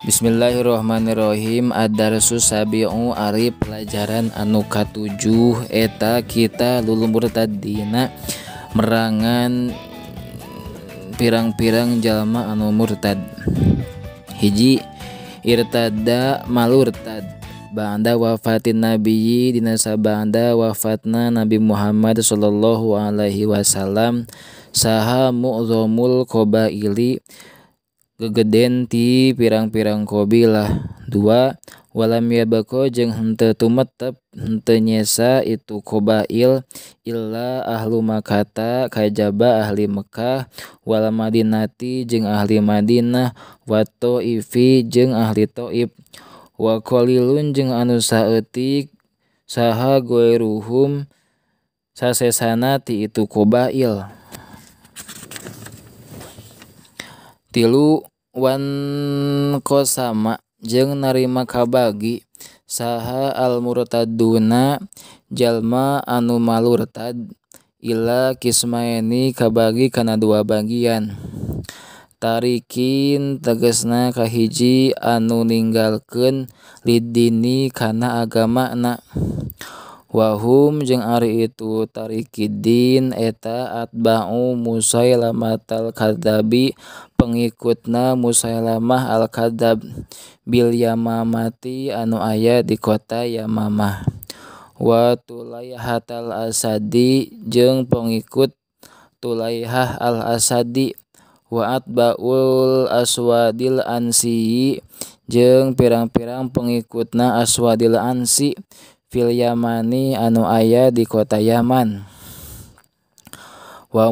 Bismillahirrohmanirrohim. Ad-darsu sabi'u ari pelajaran anu katujuh eta kita lulu murtadina merangan pirang-pirang jalma anu murtad. Hiji, irtada malurtad ba'da wafatin nabiyyi dina sabanda wafatna Nabi Muhammad sallallahu alaihi wasallam saha mu'zamul qabaili gegeden ti pirang-pirang qabilah. Dua, walam yabako jeung henteu tumetep henteu nyesa itu qabail illa ahlu Makkah kajaba ahli Mekah wal Madinati jeung ahli Madinah wa Thaifi jeung ahli Thaif wa qalilun jeung anu saeutik saha goeruhum sasesana ti itu qabail. Tilu, wan qasama jeung narima kabagi saha al murtaduna jalma anu malurtad ila kismaeni kabagi kana dua bagian. Tarikin tegasna kahiji anu ninggalkeun lidini kana agamana. Wahum jeung ari itu tarikidin eta atba'u Musailamatal kadzabi pengikutna Musailamah al-Kadzab bil Yamamati anu aya di kota Yamamah. Wa Tulaihatal Asadi jeung pengikut Tulaihah al-Asadi. Wa atba'ul Aswadil Ansi jeung pirang-pirang pengikutna Aswadil Ansi fil Yamani anu aya di kota Yaman. Wa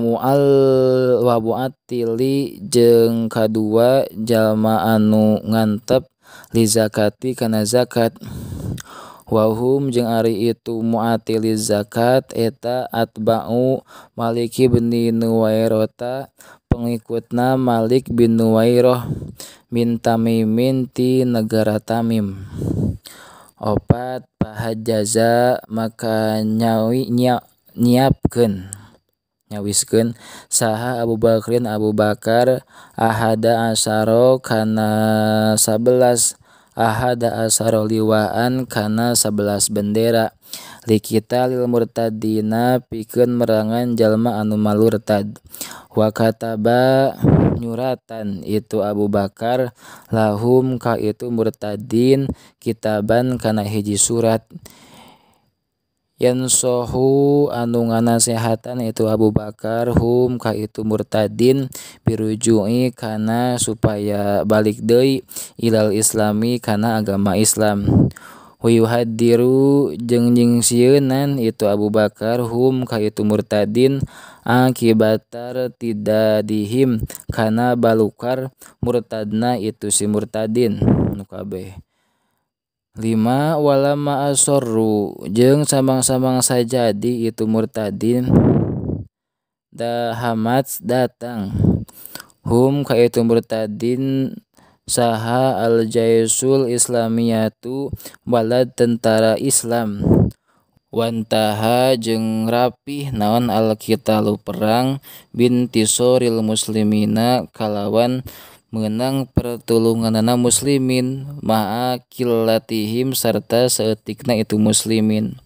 mu'attili jeung kadua jalma anu ngantep li zakati kana zakat. Wahum jeung ari itu mu'attili zakat eta atba'u Malik bin Nuwairota pengikutna Malik bin Nuwairah min Tamimin ti negara Tamim. Opat, pahajaza maka nyawiskeun saha Abu Bakar ahada asaro kana 11 ahada asaro liwaan kana 11 bendera likita lil murtadina pikeun merangan jalma anu malurtad. Wa kataba nyuratan itu Abu Bakar lahum ka itu murtadin kitaban kana hiji surat. Yansohu anu nganasehatan itu Abu Bakar hum ka itu murtadin birujui kana supaya balik deui ilal islami kana agama Islam. Wa yuhaddiru jeung nyingsieunnan itu Abu Bakar hum ka itu murtadin akibatar tidadihim kana balukar murtadna itu si murtadin nu kabeh. 5. Walama asorru jeung samang-samang sajadi itu murtadin dahamat datang hum ka itu murtadin saha al jaisul islamiyatu balad tentara Islam. Wantaha jeung rapih naon al qitalu perang bintisoril muslimina kalawan meunang pertulunganana muslimin ma'a killatihim sarta saeutikna itu muslimin.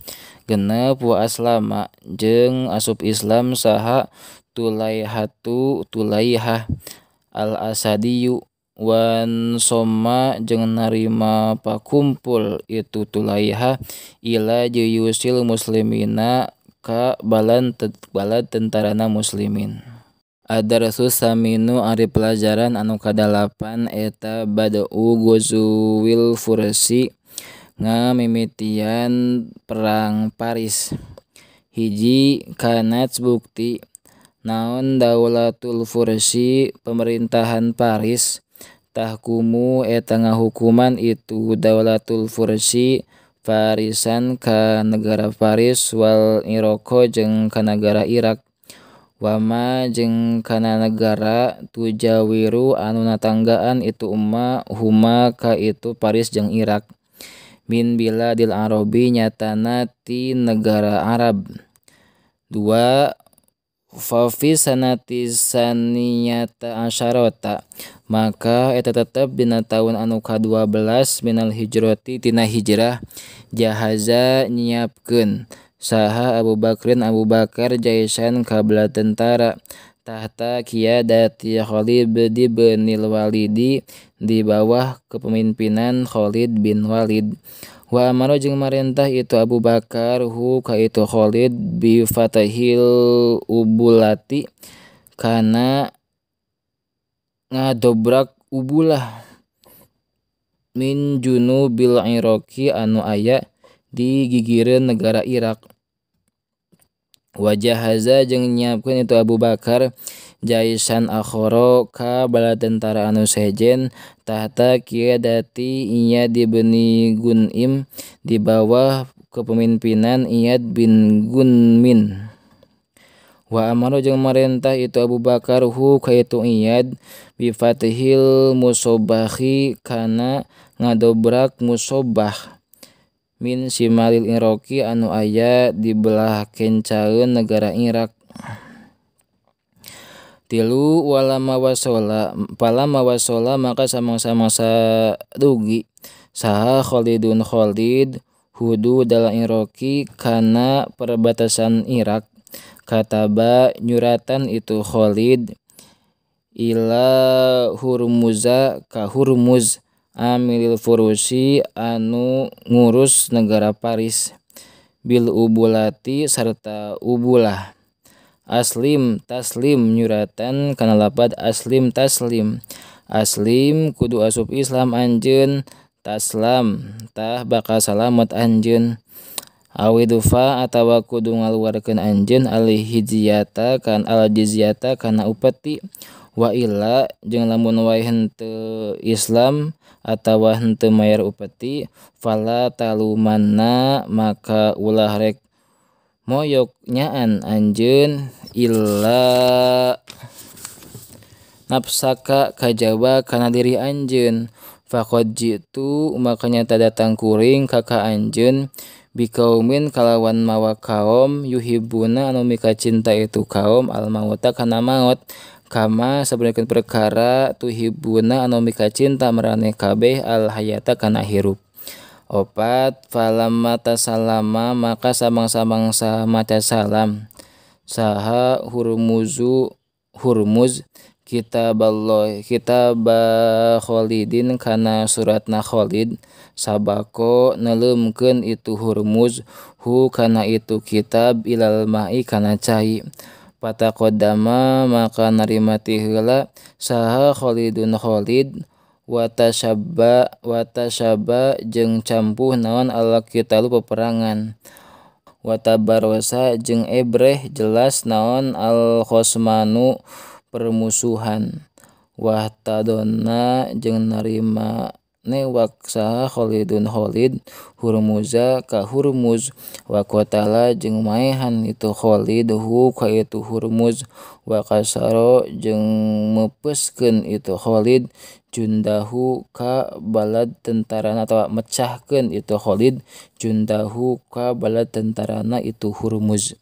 Genep wa aslama jeung asup Islam saha Tulaihah al-Asadiyu wan soma jeung narima pakumpul itu Tulaihah ila juyusil muslimina ka balad tentarana muslimin. Ad-darsu saminu ari pelajaran anu kadalapan eta bada'u gozuwil fursi ngamimitian perang Paris. Hiji, kanat bukti naon daulatul fursi pemerintahan Paris tahkumu eta ngahukuman itu daulatul fursi Farisan ka negara Paris wal Iroko jeung ka negara Irak. Wama jeung kana negara tujawiru anu natanggaan itu huma ka itu Paris jeung Irak min biladil Arabi nyatana ti negara Arab. 2. fa fi sanati saniyata asyarata maka eta tetep dina taun anu ka-12 minal hijrati tina hijrah jahaza nyiapkeun saha Abu Bakar jaisan ka bala tentara tahta qiyadati Khalid bin Walid di bawah kepemimpinan Khalid bin Walid. Wa amaro jeung marentah itu Abu Bakar hu ka itu Khalid bi fatahil ubulati kana ngadobrak ubulah min junubil Iraqi anu aya di gigireun negara Irak. Wajahaza jeung nyiapkeun itu Abu Bakar jaisan akhara ka bala tentara anu sejen tahta qiyadati Iyad bin Gunim di bawah kepemimpinan Iyad bin Gunmin. Wa amaro jeung marentah itu Abu Bakar hu ka itu Iyad bi fathil musobbahi kana ngadobrak musobbah min simalil Iraqi anu aya di belah kencaeun negara Irak. Tilu palama wasola maka samangsa dugi saha Khalid hudu dalam Iraqi kana perbatasan Irak kataba nyuratan itu Khalid ila Hurmuza ka Hurmuz amilil furusi anu ngurus negara Paris bil ubulati sarta ubulah aslim taslim nyuratan kana lapad aslim taslim kudu asup Islam anjeun taslam tah bakal salamet anjeun awidufa atawa kudu ngaluarkeun anjeun al jizyata kana upeti wa illa jeung lamun wae henteu Islam atawa henteu mayar upeti fala talumanna maka ulah rek moyok nyaan anjeun illa nafsaka kajaba kana diri anjeun faqad jitu makanya datang kuring ka anjeun bikaumin kalawan mawa kaum yuhibuna anu mika cinta itu kaum al mauta kana maut kama sabenerkeun perkara tuhibuna anu mika cinta marane kabeh al hayata kana hirup. Opat falamma tasalama maka samang-samangsa maca salam saha Hurmuz kitab Khalidin kana suratna Khalid sabako neuleukeun itu Hurmuz hu kana itu kitab ilal ma'i kana cai pataqaddama maka narima ti heula saha Khalid watashabba jeung campuh naon al-qitalu peperangan watabarosa jeung ebreh jelas naon al-khosmanu permusuhan wahtadonna jeung narima newak saha Khalid Hurmuza ka Hurmuz wa qatala jeung maehan itu Khalid hu ka itu Hurmuz wa kasaro jeung meupeskeun itu Khalid jundahu ka balad tentarana atawa mecahkeun itu Khalid jundahu ka balad tentarana itu Hurmuz.